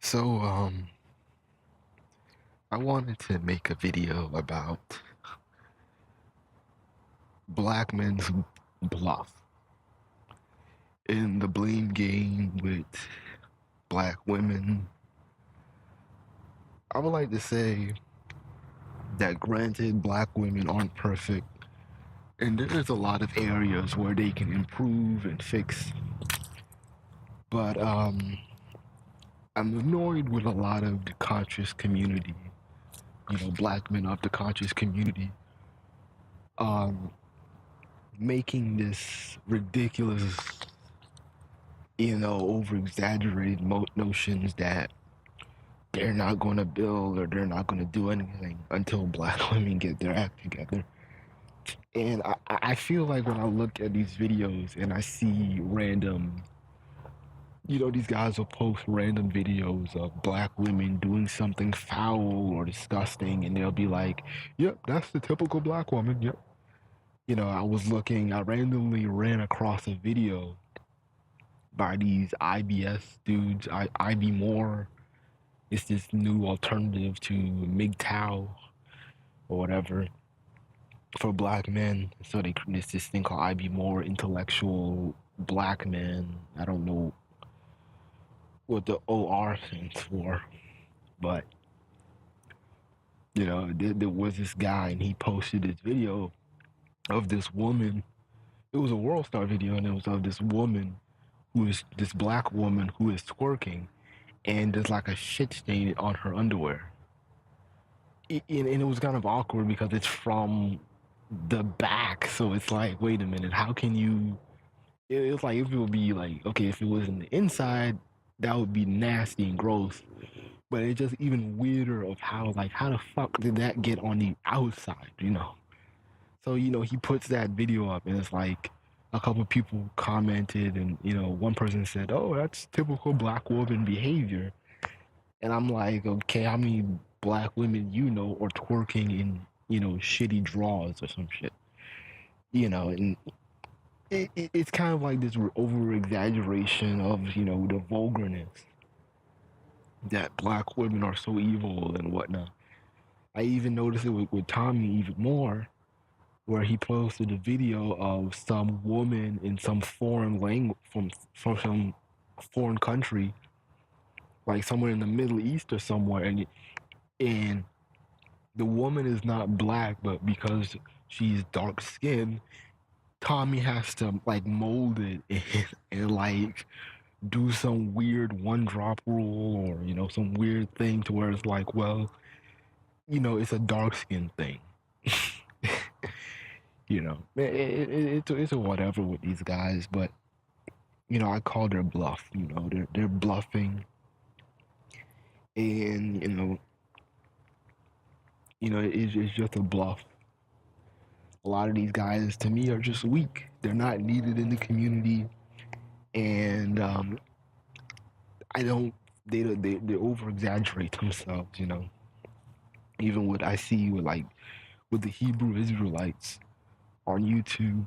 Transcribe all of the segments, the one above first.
So, I wanted to make a video about black men's bluff in the blame game with black women. I would like to say that granted, black women aren't perfect, and there's a lot of areas where they can improve and fix. But I'm annoyed with a lot of the conscious community, black men of the conscious community, um, making this ridiculous, over exaggerated notions that they're not going to build or they're not going to do anything until black women get their act together. And I feel like when I look at these videos and I see random, these guys will post random videos of black women doing something foul or disgusting, and they'll be like, yep, that's the typical black woman. Yep. I randomly ran across a video by these IBS dudes, IB Moore. It's this new alternative to MGTOW or whatever for black men. So there's this thing called IB Moore, intellectual black men. I don't know what the OR stands for, but there was this guy and he posted this video of this woman. It was a World Star video, and it was of this woman this black woman who is twerking, and there's like a shit stain on her underwear. And it was kind of awkward because it's from the back, so it's like, wait a minute, how can you? It's like if it would be like, okay, if it was in the inside, that would be nasty and gross. But it's just even weirder of how the fuck did that get on the outside? So he puts that video up, and it's like a couple people commented, and one person said, "Oh, that's typical black woman behavior." And I'm like, okay, how many black women or twerking in shitty drawers or some shit, and it's kind of like this over exaggeration of the vulgarness that black women are so evil and whatnot. I even noticed it with Tommy even more, where he posted a video of some woman in some foreign language from some foreign country, like somewhere in the Middle East or somewhere, and the woman is not black, but because she's dark skinned, Tommy has to like mold it and like do some weird one drop rule, or some weird thing to where it's like, well, it's a dark skin thing. It's a whatever with these guys, but I call their bluff. They're bluffing, and it's just a bluff. A lot of these guys, to me, are just weak. They're not needed in the community, and I don't. They over exaggerate themselves. Even what I see with the Hebrew Israelites on YouTube,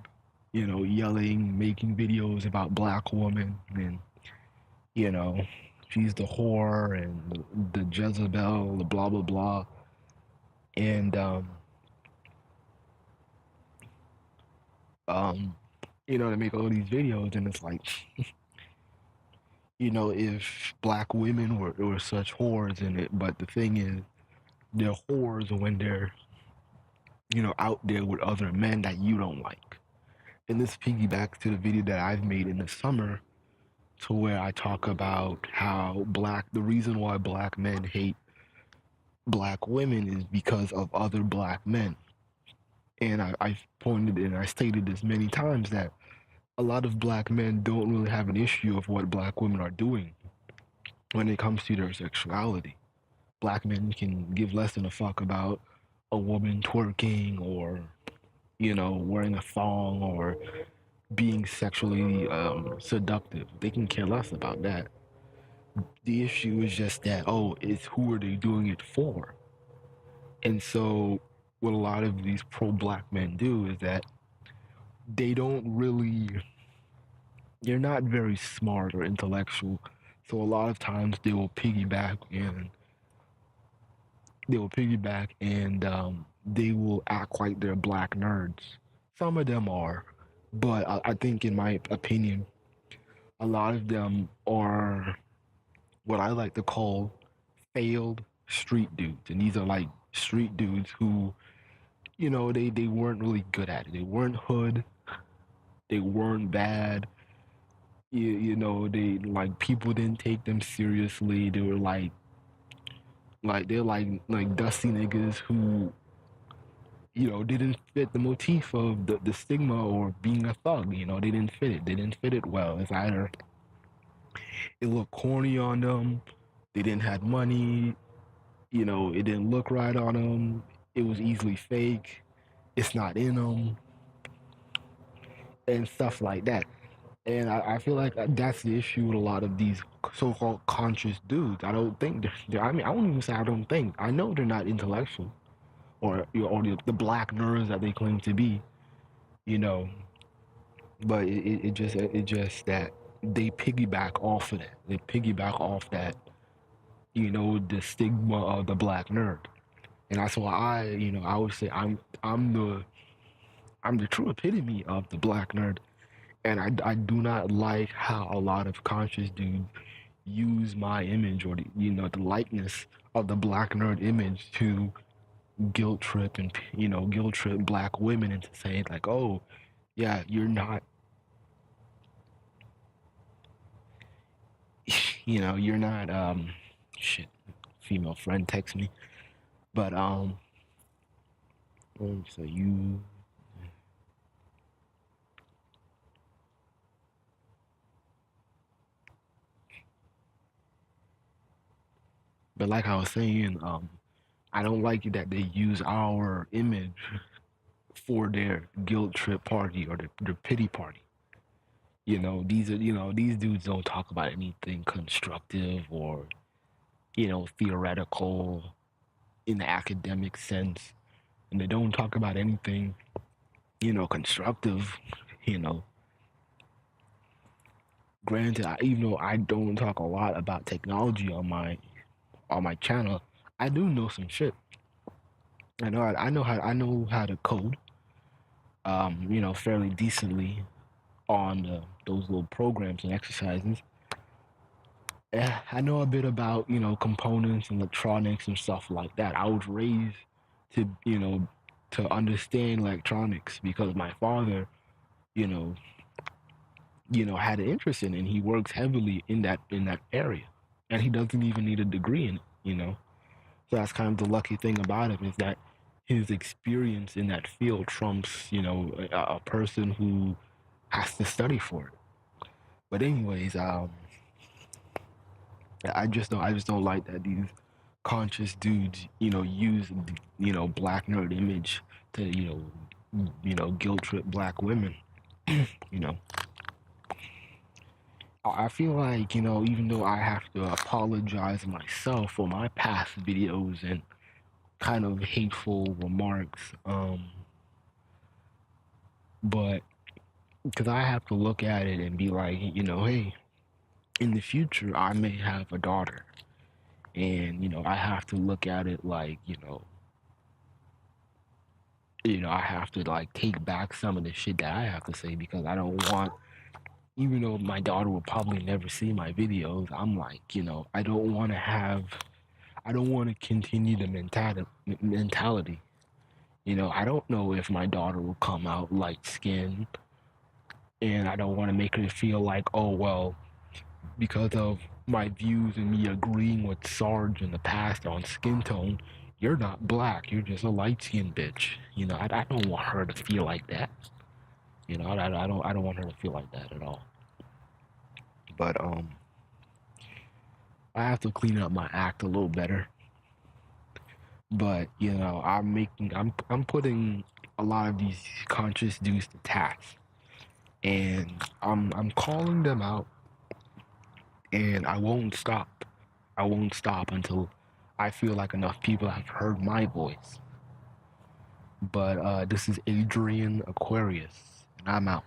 yelling, making videos about black women, and you know, she's the whore and the Jezebel, the blah blah blah, and um, they make all these videos, and it's like, if black women were such whores in it, but the thing is, they're whores when they're, out there with other men that you don't like. And this piggybacks to the video that I've made in the summer, to where I talk about how the reason why black men hate black women is because of other black men. And I've pointed and I stated this many times that a lot of black men don't really have an issue of what black women are doing when it comes to their sexuality. Black men can give less than a fuck about a woman twerking or, wearing a thong or being sexually seductive. They can care less about that. The issue is just that, oh, it's who are they doing it for? And so what a lot of these pro-black men do is that they're not very smart or intellectual. So a lot of times they will piggyback and they will act like they're black nerds. Some of them are, but I think, in my opinion, a lot of them are what I like to call failed street dudes. And these are like street dudes who, they weren't really good at it. They weren't hood, they weren't bad. They like people didn't take them seriously. They were they're like dusty niggas who didn't fit the motif of the stigma or being a thug. They didn't fit it. They didn't fit it well. It's either it looked corny on them, they didn't have money, it didn't look right on them, it was easily fake, it's not in them, and stuff like that. And I feel like that's the issue with a lot of these so-called conscious dudes. I don't think I mean, I won't even say I don't think. I know they're not intellectual or the black nerds that they claim to be, you know. But it just that they piggyback off of that. They piggyback off that, the stigma of the black nerd. And that's why I would say I'm the true epitome of the black nerd. And I do not like how a lot of conscious dudes use my image or the likeness of the black nerd image to guilt trip black women into saying like, oh yeah, you're not, you're not shit. Female friend text me, but so you. But like I was saying, I don't like it that they use our image for their guilt trip party or their pity party. These dudes don't talk about anything constructive or, theoretical in the academic sense. And they don't talk about anything, constructive, you know. Granted, even though I don't talk a lot about technology on my channel, I do know some shit. I know how to code, fairly decently on those little programs and exercises. I know a bit about components and electronics and stuff like that. I was raised to to understand electronics because my father, you know, had an interest in it, and he works heavily in that area, and he doesn't even need a degree in it. So that's kind of the lucky thing about him is that his experience in that field trumps a person who has to study for it. But anyways, I just don't like that these conscious dudes use black nerd image to guilt trip black women. you know I feel like, even though I have to apologize myself for my past videos and kind of hateful remarks, but because I have to look at it and be like, hey, in the future I may have a daughter, and I have to look at it like, I have to like take back some of the shit that I have to say because I don't want, even though my daughter will probably never see my videos, I'm like, I don't want to continue the mentality. I don't know if my daughter will come out light skinned, and I don't want to make her feel like, oh, well, because of my views and me agreeing with Sarge in the past on skin tone, you're not black, you're just a light skinned bitch. I don't want her to feel like that. I don't want her to feel like that at all. But I have to clean up my act a little better. But I'm putting a lot of these conscious dudes to task, and I'm calling them out, and I won't stop. I won't stop until I feel like enough people have heard my voice. But this is Adrian Aquarius, and I'm out.